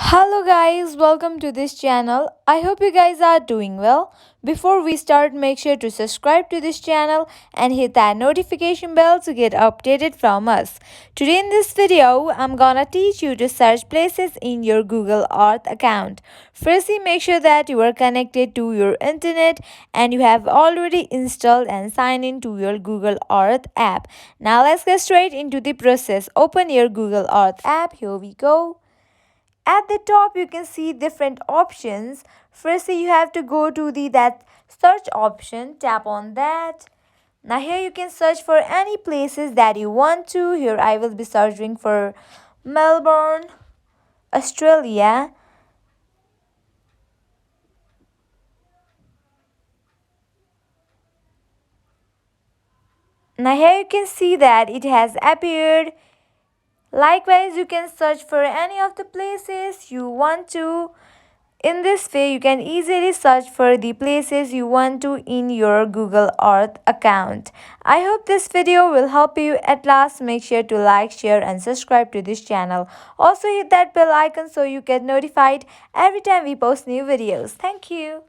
Hello guys, welcome to this channel. I hope you guys are doing well. Before we start, make sure to subscribe to this channel and hit that notification bell to get updated from us. Today in this video, I'm gonna teach you to search places in your Google Earth account. Firstly, make sure that you are connected to your internet and you have already installed and signed in to your Google Earth app. Now let's get straight into the process. Open your Google Earth app. Here we go. At the top you can see different options. Firstly, you have to go to the that search option, tap on that. Now here you can search for any places that you want to. Here I will be searching for Melbourne, Australia. Now here you can see that it has appeared. Likewise, you can search for any of the places you want to. In this way, you can easily search for the places you want to in your Google Earth account. I hope this video will help you. At last, make sure to like, share and subscribe to this channel. Also hit that bell icon so you get notified every time we post new videos. Thank you.